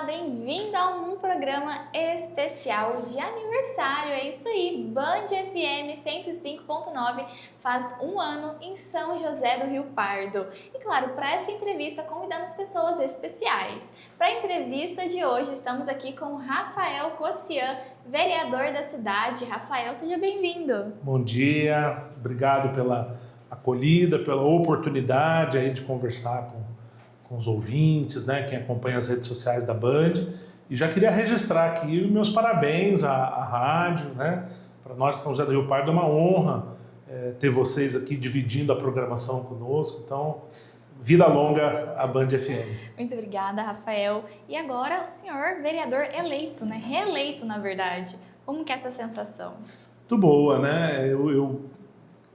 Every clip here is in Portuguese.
bem-vindo a um programa especial de aniversário. É isso aí, Band FM 105.9 faz um ano em São José do Rio Pardo. E claro, para essa entrevista convidamos pessoas especiais. Para a entrevista de hoje estamos aqui com Rafael Cossian, vereador da cidade. Rafael, seja bem-vindo. Bom dia, obrigado pela acolhida, pela oportunidade aí de conversar com os ouvintes, né, quem acompanha as redes sociais da Band. E já queria registrar aqui meus parabéns à rádio, né? Para nós de São José do Rio Pardo é uma honra ter vocês aqui dividindo a programação conosco. Então, vida longa à Band FM. Muito obrigada, Rafael. E agora o senhor vereador eleito, né? Reeleito, na verdade. Como que é essa sensação? Muito boa, né? Eu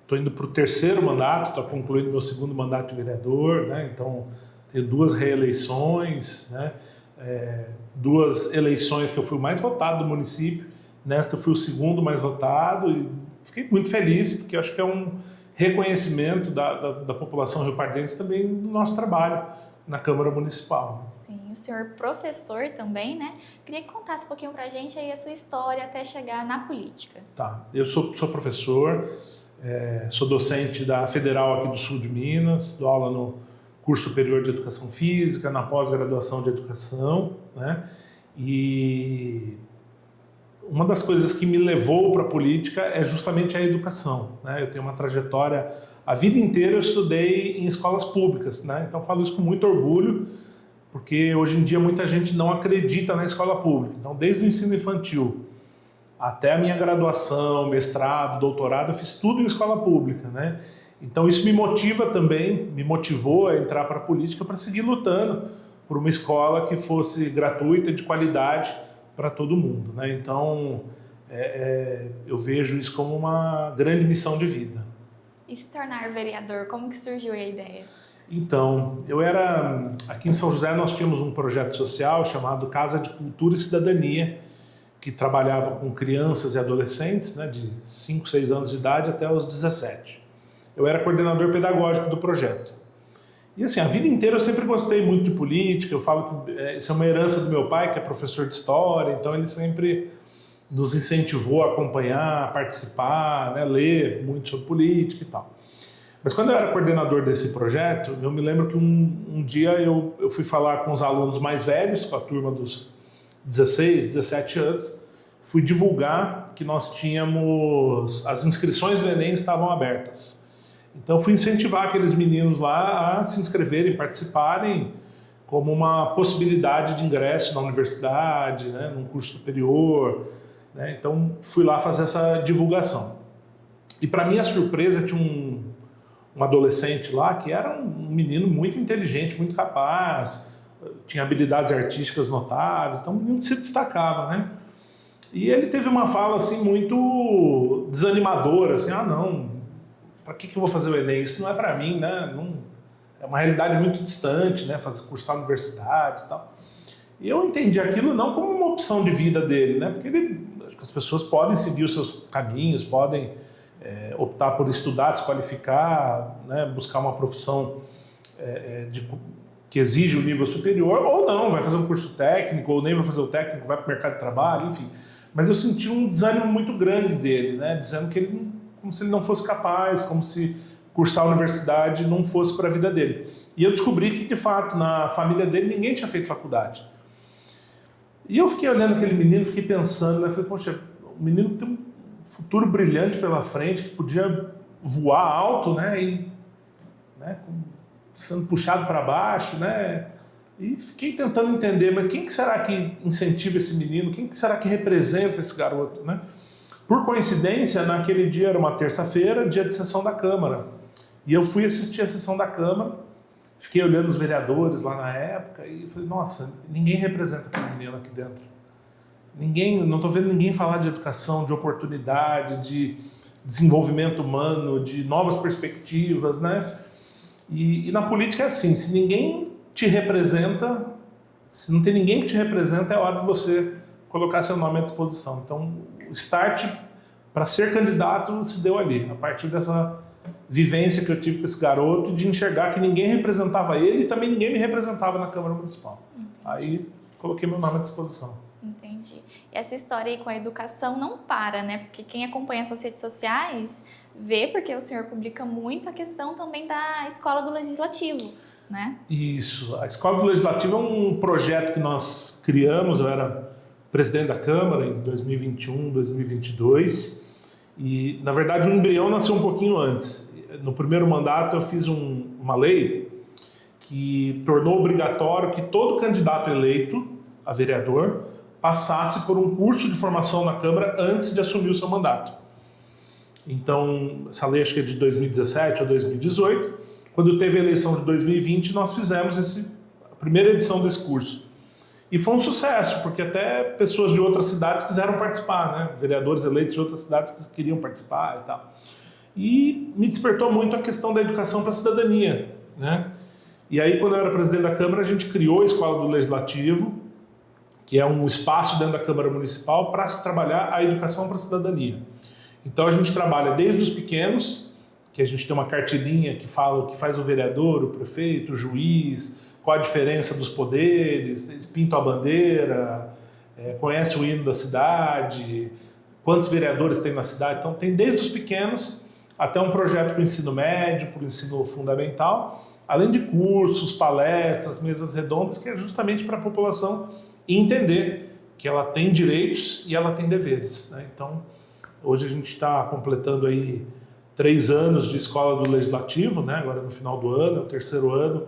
estou indo para o terceiro mandato, estou concluindo meu segundo mandato de vereador, né? Então, tenho duas reeleições, né? Duas eleições que eu fui o mais votado do município. Nesta eu fui o segundo mais votado e fiquei muito feliz, porque acho que é um reconhecimento da população riopardense também do nosso trabalho na Câmara Municipal. Sim, o senhor professor também, né? Queria que contasse um pouquinho pra gente aí a sua história até chegar na política. Tá, eu sou professor, sou docente da Federal aqui do Sul de Minas, dou aula no curso superior de Educação Física, na pós-graduação de Educação, né? E uma das coisas que me levou para a política é justamente a educação, né? Eu tenho uma trajetória, a vida inteira eu estudei em escolas públicas, né? Então eu falo isso com muito orgulho, porque hoje em dia muita gente não acredita na escola pública. Então, desde o ensino infantil até a minha graduação, mestrado, doutorado, eu fiz tudo em escola pública, né? Então isso me motiva também, me motivou a entrar para a política para seguir lutando por uma escola que fosse gratuita, de qualidade para todo mundo, né? Então eu vejo isso como uma grande missão de vida. E se tornar vereador, como que surgiu a ideia? Então, aqui em São José nós tínhamos um projeto social chamado Casa de Cultura e Cidadania, que trabalhava com crianças e adolescentes, né, de 5, 6 anos de idade até os 17. Eu era coordenador pedagógico do projeto. E assim, a vida inteira eu sempre gostei muito de política. Eu falo que isso é uma herança do meu pai, que é professor de história, então ele sempre nos incentivou a acompanhar, a participar, né, ler muito sobre política e tal. Mas quando eu era coordenador desse projeto, eu me lembro que um dia eu fui falar com os alunos mais velhos, com a turma dos 16, 17 anos, fui divulgar que nós tínhamos, as inscrições do Enem estavam abertas. Então fui incentivar aqueles meninos lá a se inscreverem, participarem como uma possibilidade de ingresso na universidade, né, num curso superior, né? Então fui lá fazer essa divulgação. E para minha surpresa tinha um adolescente lá que era um menino muito inteligente, muito capaz, tinha habilidades artísticas notáveis, então um menino que se destacava, né? E ele teve uma fala assim muito desanimadora, assim, não, para que eu vou fazer o Enem? Isso não é para mim, né? Não, é uma realidade muito distante, né? Cursar na universidade e tal. E eu entendi aquilo não como uma opção de vida dele, né? Porque acho que as pessoas podem seguir os seus caminhos, podem optar por estudar, se qualificar, né? Buscar uma profissão que exige um nível superior, ou não, vai fazer um curso técnico, ou nem vai fazer o técnico, vai para o mercado de trabalho, enfim. Mas eu senti um desânimo muito grande dele, né? Dizendo que ele, como se ele não fosse capaz, como se cursar a universidade não fosse para a vida dele. E eu descobri que, de fato, na família dele, ninguém tinha feito faculdade. E eu fiquei olhando aquele menino, fiquei pensando, né? Falei, poxa, o menino tem um futuro brilhante pela frente, que podia voar alto, né? E, né, sendo puxado para baixo, né? E fiquei tentando entender, mas quem que será que incentiva esse menino? Quem que será que representa esse garoto, né? Por coincidência, naquele dia era uma terça-feira, dia de sessão da Câmara. E eu fui assistir a sessão da Câmara, fiquei olhando os vereadores lá na época e falei, nossa, ninguém representa aquele menino aqui dentro. Não estou vendo ninguém falar de educação, de oportunidade, de desenvolvimento humano, de novas perspectivas, né? E na política é assim, se ninguém te representa, se não tem ninguém que te representa, é hora de você colocar seu nome à disposição. Então, o start para ser candidato se deu ali, a partir dessa vivência que eu tive com esse garoto, de enxergar que ninguém representava ele e também ninguém me representava na Câmara Municipal. Aí coloquei meu nome à disposição. Entendi. E essa história aí com a educação não para, né? Porque quem acompanha as suas redes sociais vê, porque o senhor publica muito, a questão também da Escola do Legislativo, né? Isso. A Escola do Legislativo é um projeto que nós criamos, eu era presidente da Câmara em 2021, 2022, e, na verdade, o embrião nasceu um pouquinho antes. No primeiro mandato, eu fiz uma lei que tornou obrigatório que todo candidato eleito a vereador passasse por um curso de formação na Câmara antes de assumir o seu mandato. Então, essa lei acho que é de 2017 ou 2018. Quando teve a eleição de 2020, nós fizemos a primeira edição desse curso. E foi um sucesso, porque até pessoas de outras cidades quiseram participar, né? Vereadores eleitos de outras cidades que queriam participar e tal. E me despertou muito a questão da educação para a cidadania, né? E aí, quando eu era presidente da Câmara, a gente criou a Escola do Legislativo, que é um espaço dentro da Câmara Municipal para se trabalhar a educação para a cidadania. Então a gente trabalha desde os pequenos, que a gente tem uma cartilinha que fala o que faz o vereador, o prefeito, o juiz, qual a diferença dos poderes, eles pintam a bandeira, conhece o hino da cidade, quantos vereadores tem na cidade. Então tem desde os pequenos até um projeto para o ensino médio, para o ensino fundamental, além de cursos, palestras, mesas redondas, que é justamente para a população entender que ela tem direitos e ela tem deveres, né? Então, hoje a gente está completando aí 3 anos de Escola do Legislativo, né? Agora no final do ano, é o 3º ano,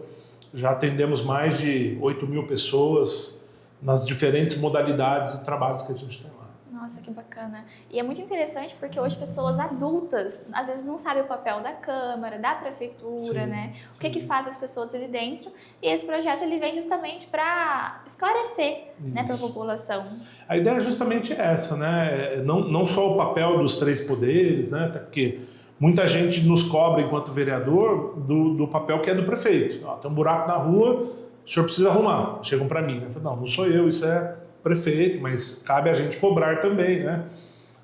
já atendemos mais de 8.000 pessoas nas diferentes modalidades e trabalhos que a gente tem lá. Nossa, que bacana. E é muito interessante porque hoje pessoas adultas, às vezes não sabem o papel da Câmara, da Prefeitura, né? Sim. O que faz as pessoas ali dentro. E esse projeto ele vem justamente para esclarecer, né, para a população. A ideia é justamente essa, né? Não só o papel dos 3 poderes, né? Até porque muita gente nos cobra, enquanto vereador, do papel que é do prefeito. Ó, tem um buraco na rua, o senhor precisa arrumar. Chegam para mim, né? Eu falo, não sou eu, isso é prefeito, mas cabe a gente cobrar também, né?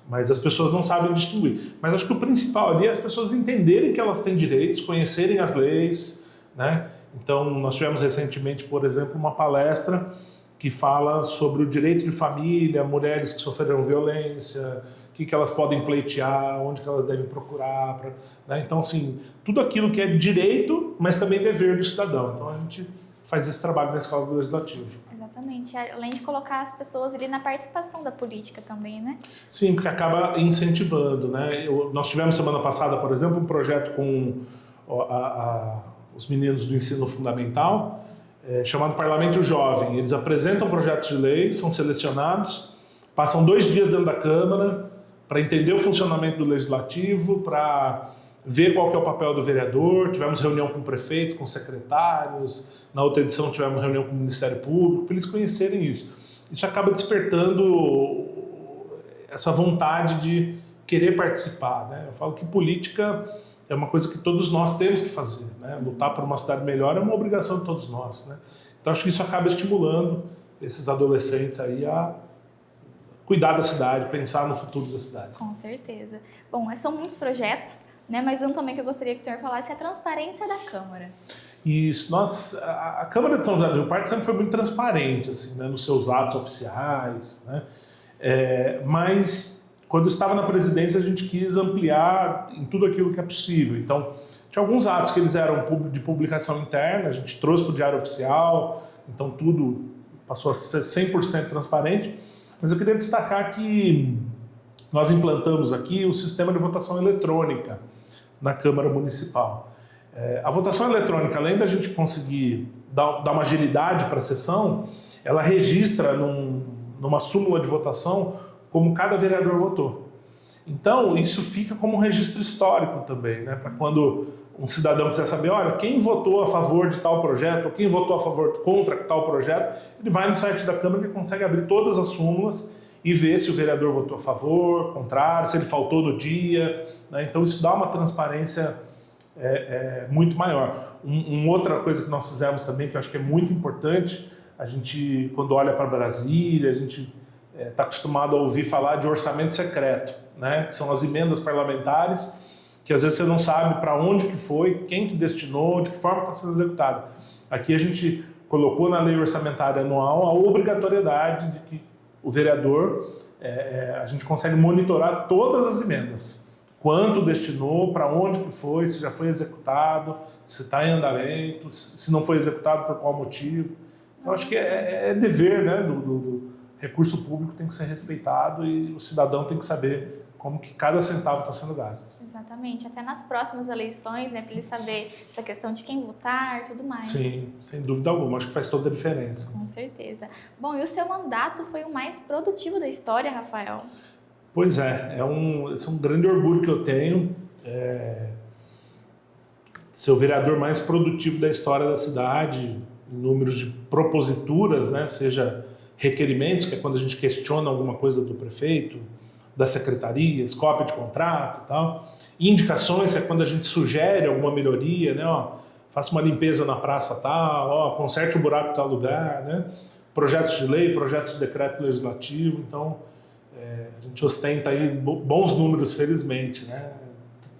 Mas as pessoas não sabem distinguir. Mas acho que o principal ali é as pessoas entenderem que elas têm direitos, conhecerem as leis, né? Então, nós tivemos recentemente, por exemplo, uma palestra que fala sobre o direito de família, mulheres que sofreram violência, o que elas podem pleitear, onde que elas devem procurar, né? Então, assim, tudo aquilo que é direito, mas também dever do cidadão. Então, a gente faz esse trabalho na Escola do Legislativo. Exatamente, além de colocar as pessoas ali na participação da política também, né? Sim, porque acaba incentivando, né? Nós tivemos semana passada, por exemplo, um projeto com os meninos do ensino fundamental, chamado Parlamento Jovem. Eles apresentam projetos de lei, são selecionados, passam 2 dias dentro da Câmara para entender o funcionamento do Legislativo, para ver qual que é o papel do vereador. Tivemos reunião com o prefeito, com secretários. Na outra edição tivemos reunião com o Ministério Público, para eles conhecerem isso. Isso acaba despertando essa vontade de querer participar, né? Eu falo que política é uma coisa que todos nós temos que fazer, né? Lutar por uma cidade melhor é uma obrigação de todos nós, né? Então acho que isso acaba estimulando esses adolescentes aí a cuidar da cidade, pensar no futuro da cidade. Com certeza. Bom, são muitos projetos, né? Mas um também que eu gostaria que o senhor falasse é a transparência da Câmara. Isso, a Câmara de São José do Rio Pardo sempre foi muito transparente, assim, né, nos seus atos oficiais, né? Mas quando eu estava na presidência a gente quis ampliar em tudo aquilo que é possível. Então, tinha alguns atos que eles eram de publicação interna, a gente trouxe para o Diário Oficial, então tudo passou a ser 100% transparente. Mas eu queria destacar que nós implantamos aqui o sistema de votação eletrônica na Câmara Municipal. A votação eletrônica, além da gente conseguir dar uma agilidade para a sessão, ela registra numa súmula de votação como cada vereador votou. Então, isso fica como um registro histórico também, né? Para quando um cidadão quiser saber, olha, quem votou a favor de tal projeto, ou quem votou a favor contra tal projeto, ele vai no site da Câmara e consegue abrir todas as súmulas e ver se o vereador votou a favor, contrário, se ele faltou no dia, né? Então, isso dá uma transparência muito maior. Outra coisa que nós fizemos também, que eu acho que é muito importante, a gente, quando olha para Brasília, a gente está acostumado a ouvir falar de orçamento secreto, né? Que são as emendas parlamentares, que às vezes você não sabe para onde que foi, quem que destinou, de que forma está sendo executado. Aqui a gente colocou na lei orçamentária anual a obrigatoriedade de que o vereador, a gente consegue monitorar todas as emendas. Quanto destinou, para onde que foi, se já foi executado, se está em andamento, se não foi executado por qual motivo. Então, acho que é dever, né, do recurso público, tem que ser respeitado e o cidadão tem que saber como que cada centavo está sendo gasto. Exatamente, até nas próximas eleições, né, para ele saber essa questão de quem votar, tudo mais. Sim, sem dúvida alguma, acho que faz toda a diferença. Com certeza. Bom, e o seu mandato foi o mais produtivo da história, Rafael? Pois esse é um grande orgulho que eu tenho, ser o vereador mais produtivo da história da cidade, em números de proposituras, né, seja requerimentos, que é quando a gente questiona alguma coisa do prefeito, das secretarias, cópia de contrato e tal. Indicações, que é quando a gente sugere alguma melhoria, né, faça uma limpeza na praça tal, conserte o buraco em tal lugar, né, projetos de lei, projetos de decreto legislativo, então a gente ostenta aí bons números, felizmente, né,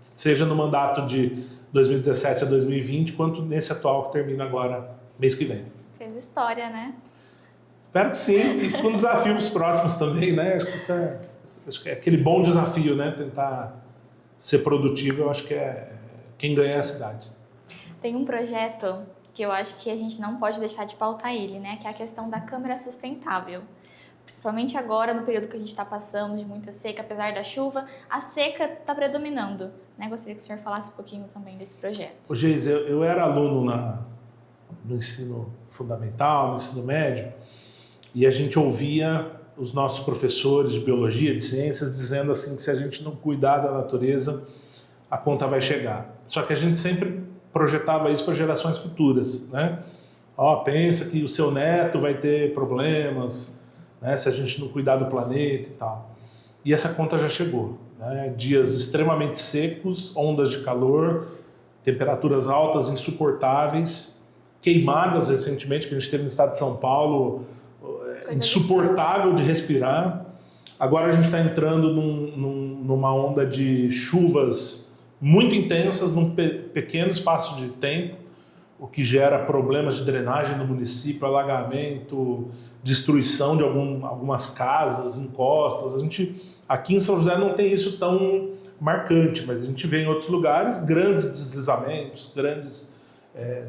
seja no mandato de 2017 a 2020, quanto nesse atual que termina agora, mês que vem. Fez história, né? Espero que sim, e fica um desafio para os próximos também, né? Acho que é aquele bom desafio, né? Tentar ser produtivo, eu acho que é quem ganha é a cidade. Tem um projeto que eu acho que a gente não pode deixar de pautar ele, né? Que é a questão da Câmara Sustentável. Principalmente agora, no período que a gente está passando de muita seca, apesar da chuva, a seca está predominando, né? Gostaria que o senhor falasse um pouquinho também desse projeto. Ô, Geis, eu era aluno no ensino fundamental, no ensino médio, e a gente ouvia os nossos professores de biologia, de ciências, dizendo assim que se a gente não cuidar da natureza, a conta vai chegar. Só que a gente sempre projetava isso para gerações futuras, né? Pensa que o seu neto vai ter problemas, né, se a gente não cuidar do planeta e tal. E essa conta já chegou, né? Dias extremamente secos, ondas de calor, temperaturas altas insuportáveis, queimadas recentemente, que a gente teve no estado de São Paulo, insuportável de respirar. Agora a gente está entrando numa onda de chuvas muito intensas num pequeno espaço de tempo, o que gera problemas de drenagem no município, alagamento, destruição de algumas casas, encostas. A gente, aqui em São José não tem isso tão marcante, mas a gente vê em outros lugares grandes deslizamentos, grandes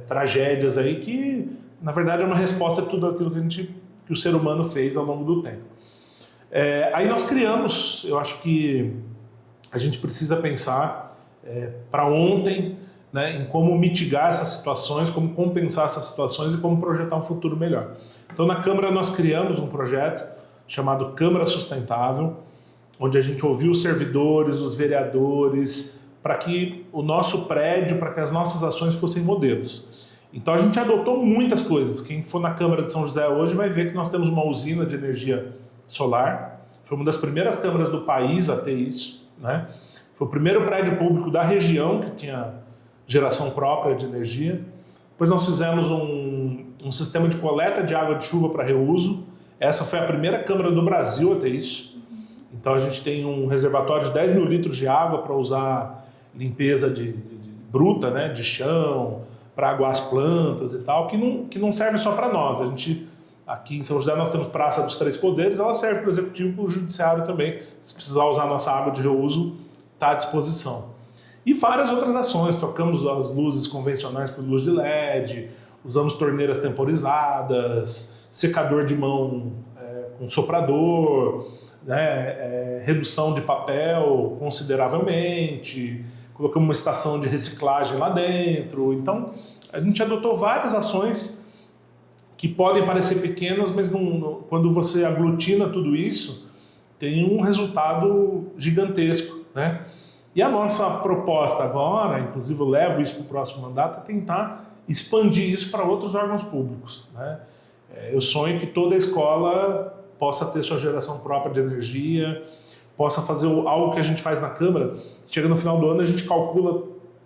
tragédias aí que, na verdade, é uma resposta a tudo aquilo que o ser humano fez ao longo do tempo. Aí nós criamos, eu acho que a gente precisa pensar para ontem, né, em como mitigar essas situações, como compensar essas situações e como projetar um futuro melhor. Então, na Câmara, nós criamos um projeto chamado Câmara Sustentável, onde a gente ouviu os servidores, os vereadores, para que o nosso prédio, para que as nossas ações fossem modelos. Então, a gente adotou muitas coisas. Quem for na Câmara de São José hoje vai ver que nós temos uma usina de energia solar. Foi uma das primeiras câmaras do país a ter isso, né? Foi o primeiro prédio público da região que tinha geração própria de energia. Depois nós fizemos um sistema de coleta de água de chuva para reuso. Essa foi a primeira câmara do Brasil a ter isso. Então a gente tem um reservatório de 10 mil litros de água para usar limpeza de bruta, né, de chão, para aguar as plantas e tal, que não serve só para nós. A gente, aqui em São José nós temos Praça dos Três Poderes, ela serve para o Executivo e para o Judiciário também. Se precisar usar a nossa água de reuso, está à disposição. E várias outras ações, trocamos as luzes convencionais por luz de LED, usamos torneiras temporizadas, secador de mão com soprador, né, redução de papel consideravelmente, colocamos uma estação de reciclagem lá dentro. Então, a gente adotou várias ações que podem parecer pequenas, mas quando você aglutina tudo isso, tem um resultado gigantesco, né? E a nossa proposta agora, inclusive eu levo isso para o próximo mandato, é tentar expandir isso para outros órgãos públicos, né? Eu sonho que toda escola possa ter sua geração própria de energia, possa fazer algo que a gente faz na Câmara. Chega no final do ano, a gente calcula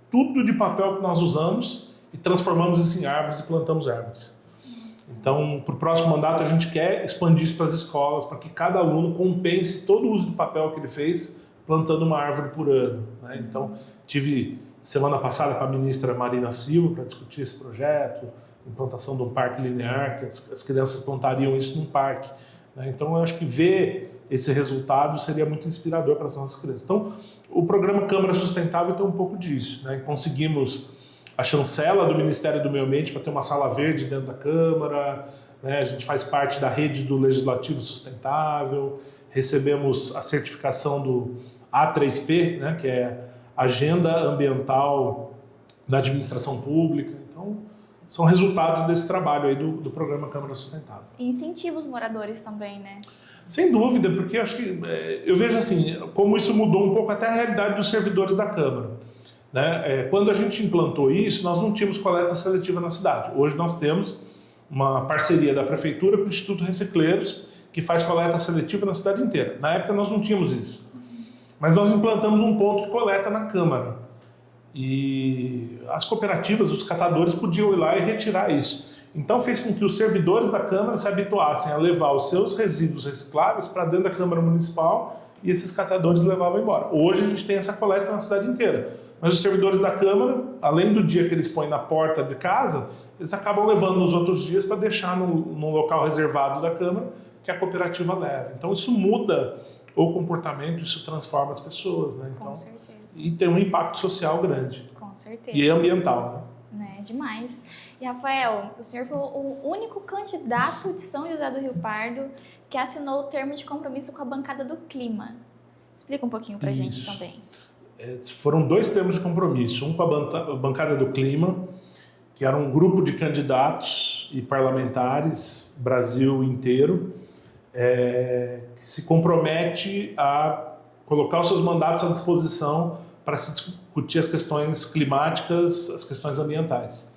tudo de papel que nós usamos e transformamos isso em árvores e plantamos árvores. Nossa. Então, para o próximo mandato, a gente quer expandir isso para as escolas, para que cada aluno compense todo o uso do papel que ele fez plantando uma árvore por ano, né? Então, tive semana passada com a ministra Marina Silva para discutir esse projeto, implantação de um parque linear, que as crianças plantariam isso num parque, né? Então, eu acho que ver esse resultado seria muito inspirador para as nossas crianças. Então, o programa Câmara Sustentável tem um pouco disso, né? Conseguimos a chancela do Ministério do Meio Ambiente para ter uma sala verde dentro da Câmara, né? A gente faz parte da rede do Legislativo Sustentável, recebemos a certificação do A3P, né? Que é Agenda Ambiental da Administração Pública. Então, são resultados desse trabalho aí do programa Câmara Sustentável. E incentiva os moradores também, né? Sem dúvida, porque acho que eu vejo assim, como isso mudou um pouco até a realidade dos servidores da Câmara, né? Quando a gente implantou isso, nós não tínhamos coleta seletiva na cidade. Hoje nós temos uma parceria da Prefeitura com o Instituto Recicleiros, que faz coleta seletiva na cidade inteira. Na época nós não tínhamos isso. Mas nós implantamos um ponto de coleta na Câmara. E as cooperativas, os catadores podiam ir lá e retirar isso. Então fez com que os servidores da Câmara se habituassem a levar os seus resíduos recicláveis para dentro da Câmara Municipal e esses catadores levavam embora. Hoje a gente tem essa coleta na cidade inteira. Mas os servidores da Câmara, além do dia que eles põem na porta de casa, eles acabam levando nos outros dias para deixar num local reservado da Câmara que a cooperativa leva. Então isso muda o comportamento, isso transforma as pessoas, né? Então, com certeza. E tem um impacto social grande. Com certeza. E ambiental, né? Demais. E, Rafael, o senhor foi o único candidato de São José do Rio Pardo que assinou o termo de compromisso com a bancada do clima. Explica um pouquinho pra gente também. Foram 2 termos de compromisso. Um com a bancada do clima, que era um grupo de candidatos e parlamentares, Brasil inteiro, que se compromete a colocar os seus mandatos à disposição para se discutir as questões climáticas, as questões ambientais.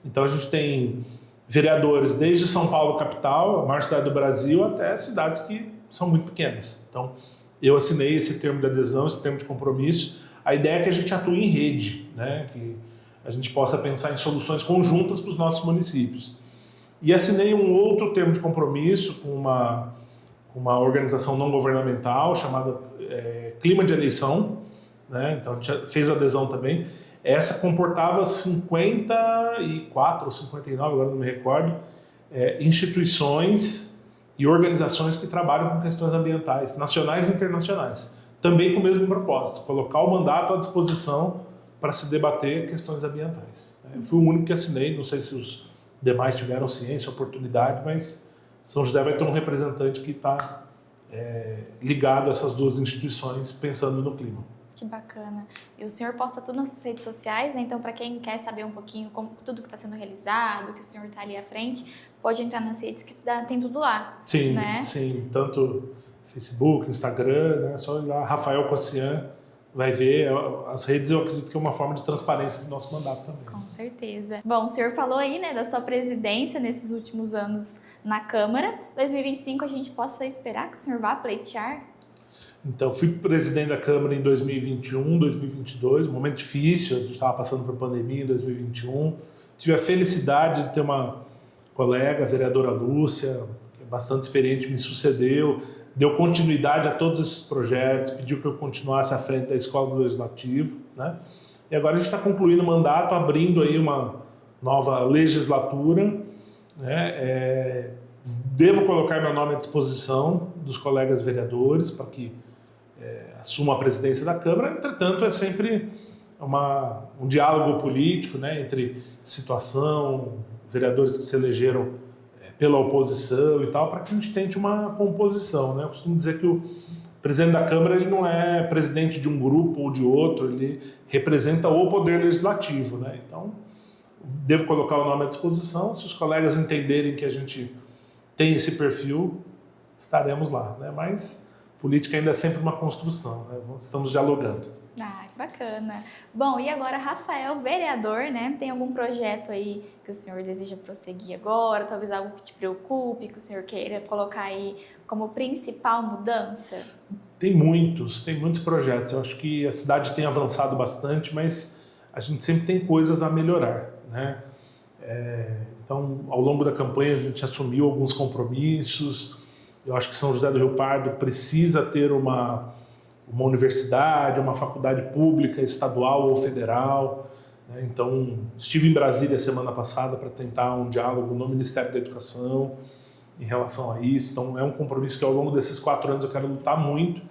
Então a gente tem vereadores desde São Paulo capital, a maior cidade do Brasil, até cidades que são muito pequenas. Então eu assinei esse termo de adesão, esse termo de compromisso. A ideia é que a gente atue em rede, né? Que a gente possa pensar em soluções conjuntas para os nossos municípios. E assinei um outro termo de compromisso com uma organização não governamental chamada Clima de Eleição, né? Então a gente fez adesão também. Essa comportava 54 ou 59, agora não me recordo, instituições e organizações que trabalham com questões ambientais, nacionais e internacionais. Também com o mesmo propósito, colocar o mandato à disposição para se debater questões ambientais. Eu fui o único que assinei, não sei se os demais tiveram ciência, oportunidade, mas São José vai ter um representante que está ligado a essas 2 instituições pensando no clima. Que bacana. E o senhor posta tudo nas suas redes sociais, né? Então, para quem quer saber um pouquinho como tudo que está sendo realizado, que o senhor está ali à frente, pode entrar nas redes que tem tudo lá. Sim, né? Sim. Tanto Facebook, Instagram, né? Só ir lá, Rafael Cossian, vai ver. As redes, eu acredito que é uma forma de transparência do nosso mandato também. Com certeza. Bom, o senhor falou aí, né, da sua presidência nesses últimos anos na Câmara. 2025 a gente possa esperar que o senhor vá pleitear? Então, fui presidente da Câmara em 2021, 2022, um momento difícil, a gente estava passando por pandemia em 2021. Tive a felicidade de ter uma colega, a vereadora Lúcia, que é bastante experiente, me sucedeu, deu continuidade a todos esses projetos, pediu que eu continuasse à frente da Escola do Legislativo, né? E agora a gente está concluindo o mandato, abrindo aí uma nova legislatura, né? Devo colocar meu nome à disposição dos colegas vereadores para que assuma a presidência da Câmara. Entretanto, é sempre um diálogo político, né, entre situação, vereadores que se elegeram pela oposição e tal, para que a gente tente uma composição, né? Eu costumo dizer que o presidente da Câmara ele não é presidente de um grupo ou de outro, ele representa o poder legislativo, né? Então, devo colocar o nome à disposição. Se os colegas entenderem que a gente tem esse perfil, estaremos lá, né? Mas política ainda é sempre uma construção, né? Estamos dialogando. Ah, que bacana. Bom, e agora, Rafael, vereador, né? Tem algum projeto aí que o senhor deseja prosseguir agora? Talvez algo que te preocupe, que o senhor queira colocar aí como principal mudança? Tem muitos projetos. Eu acho que a cidade tem avançado bastante, mas a gente sempre tem coisas a melhorar, né? Então, ao longo da campanha, a gente assumiu alguns compromissos. Eu acho que São José do Rio Pardo precisa ter uma universidade, uma faculdade pública, estadual ou federal. né? Então, estive em Brasília semana passada para tentar um diálogo no Ministério da Educação em relação a isso. Então, é um compromisso que ao longo desses 4 anos eu quero lutar muito,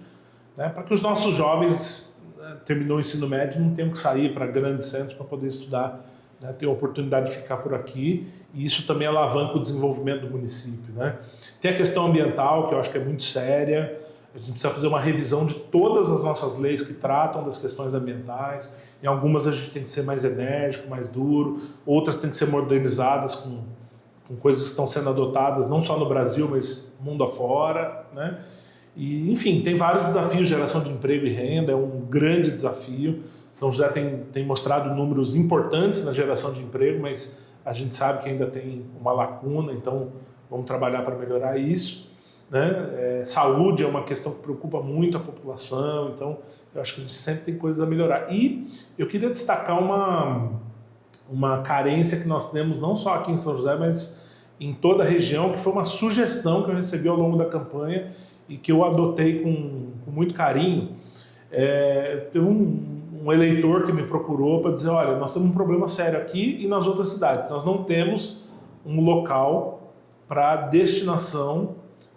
né, para que os nossos jovens, né, terminou o ensino médio, não tenham que sair para grandes centros para poder estudar, né, ter a oportunidade de ficar por aqui, e isso também alavanca o desenvolvimento do município, né? Tem a questão ambiental, que eu acho que é muito séria. A gente precisa fazer uma revisão de todas as nossas leis que tratam das questões ambientais. Em algumas a gente tem que ser mais enérgico, mais duro, outras têm que ser modernizadas com coisas que estão sendo adotadas não só no Brasil, mas mundo afora, né? E, enfim, tem vários desafios. Geração de emprego e renda é um grande desafio. São José tem mostrado números importantes na geração de emprego, mas a gente sabe que ainda tem uma lacuna, então vamos trabalhar para melhorar isso, né? Saúde é uma questão que preocupa muito a população, então eu acho que a gente sempre tem coisas a melhorar. E eu queria destacar uma carência que nós temos não só aqui em São José, mas em toda a região, que foi uma sugestão que eu recebi ao longo da campanha e que eu adotei com muito carinho. Teve um eleitor que me procurou para dizer, olha, nós temos um problema sério aqui e nas outras cidades. Nós não temos um local para destinação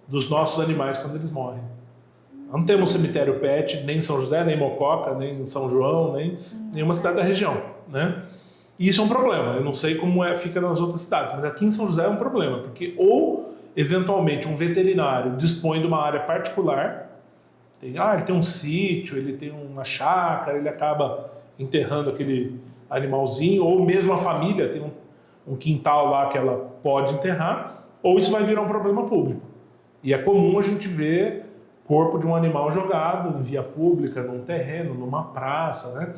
dos nossos animais quando eles morrem. Não temos cemitério pet, nem em São José, nem em Mococa, nem em São João, nem nenhuma cidade da região, né? E isso é um problema. Eu não sei como fica nas outras cidades, mas aqui em São José é um problema, porque ou, eventualmente, um veterinário dispõe de uma área particular, ele tem um sítio, ele tem uma chácara, ele acaba enterrando aquele animalzinho, ou mesmo a família tem um quintal lá que ela pode enterrar, ou isso vai virar um problema público. E é comum a gente ver corpo de um animal jogado em via pública, num terreno, numa praça, né?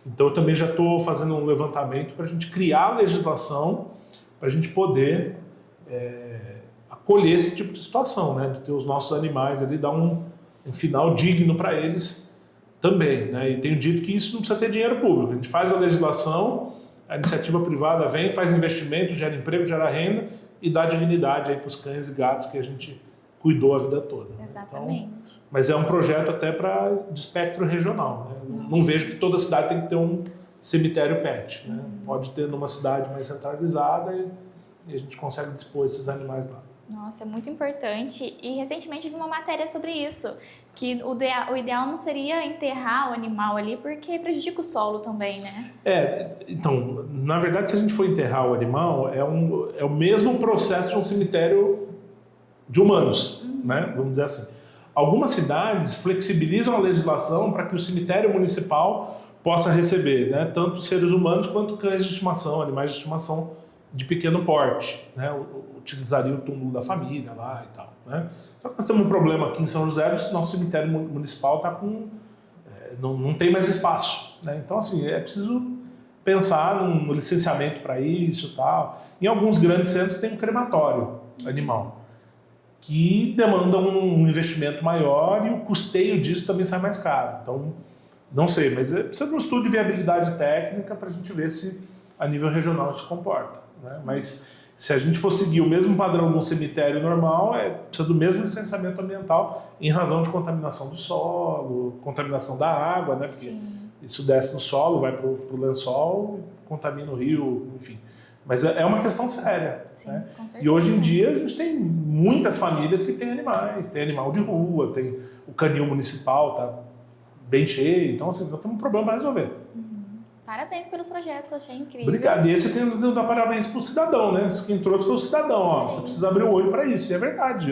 Então eu também já estou fazendo um levantamento para a gente criar legislação para a gente poder acolher esse tipo de situação, né? De ter os nossos animais ali, dar um final digno para eles também, né? E tenho dito que isso não precisa ter dinheiro público. A gente faz a legislação, a iniciativa privada vem, faz investimento, gera emprego, gera renda e dá dignidade para os cães e gatos que a gente cuidou a vida toda. Exatamente. Então, mas é um projeto até de espectro regional, né? Não vejo que toda cidade tem que ter um cemitério pet, né? Pode ter numa cidade mais centralizada e a gente consegue dispor esses animais lá. Nossa, é muito importante. E recentemente vi uma matéria sobre isso, que o ideal não seria enterrar o animal ali, porque prejudica o solo também, né? Então, na verdade, se a gente for enterrar o animal, é o mesmo processo de um cemitério de humanos, né? Vamos dizer assim. Algumas cidades flexibilizam a legislação para que o cemitério municipal possa receber, né, tanto seres humanos quanto cães de estimação, animais de estimação de pequeno porte, né? Utilizaria o túmulo da família lá e tal, né? Só que nós temos um problema aqui em São José, o nosso cemitério municipal está não tem mais espaço, né? Então, assim, é preciso pensar no licenciamento para isso e tal. Em alguns grandes centros tem um crematório animal, que demanda um investimento maior e o custeio disso também sai mais caro. Então, não sei, mas precisa de um estudo de viabilidade técnica para a gente ver se a nível regional isso se comporta, né? Mas se a gente for seguir o mesmo padrão de um cemitério normal, precisa do mesmo licenciamento ambiental em razão de contaminação do solo, contaminação da água, né? Porque isso desce no solo, vai para o lençol, contamina o rio, enfim. Mas é uma questão séria. Sim, né? Com certeza. E hoje em dia a gente tem muitas famílias que têm animais, tem animal de rua, tem o canil municipal, tá bem cheio. Então, assim, nós temos um problema para resolver. Parabéns pelos projetos, achei incrível. Obrigado. E esse tem que dar parabéns para o cidadão, né? Quem trouxe foi o cidadão. Ó, você precisa abrir o olho para isso. E é verdade.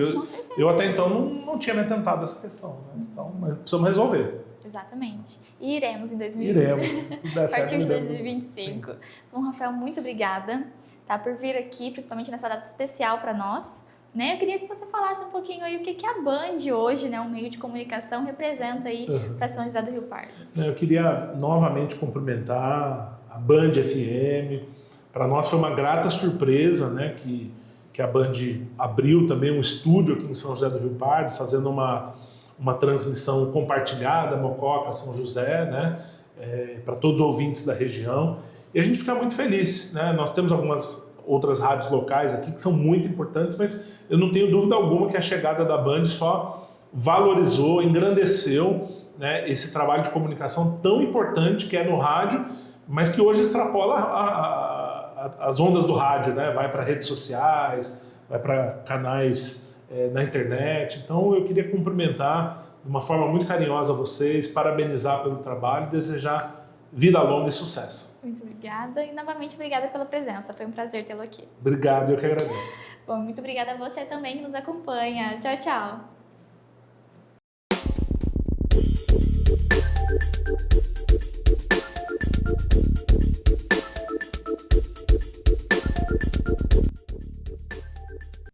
Eu até então não tinha me atentado a essa questão. Né? Então, mas precisamos resolver. Exatamente. E iremos em 2020. Iremos. A partir de 2025. Sim. Bom, Rafael, muito obrigada, tá, por vir aqui, principalmente nessa data especial para nós. Né? Eu queria que você falasse um pouquinho aí o que a Band hoje, né, um meio de comunicação, representa aí para São José do Rio Pardo. Eu queria novamente cumprimentar a Band FM. Para nós foi uma grata surpresa, né, que a Band abriu também um estúdio aqui em São José do Rio Pardo, fazendo uma transmissão compartilhada, Mococa, São José, né, para todos os ouvintes da região. E a gente fica muito feliz, né? Nós temos algumas outras rádios locais aqui que são muito importantes, mas eu não tenho dúvida alguma que a chegada da Band só valorizou, engrandeceu, né, esse trabalho de comunicação tão importante que é no rádio, mas que hoje extrapola as ondas do rádio, né? Vai para redes sociais, vai para canais na internet. Então eu queria cumprimentar de uma forma muito carinhosa vocês, parabenizar pelo trabalho e desejar vida longa e sucesso. Muito obrigada e novamente obrigada pela presença, foi um prazer tê-lo aqui. Obrigado, eu que agradeço. Bom, muito obrigada a você também que nos acompanha. Tchau, tchau!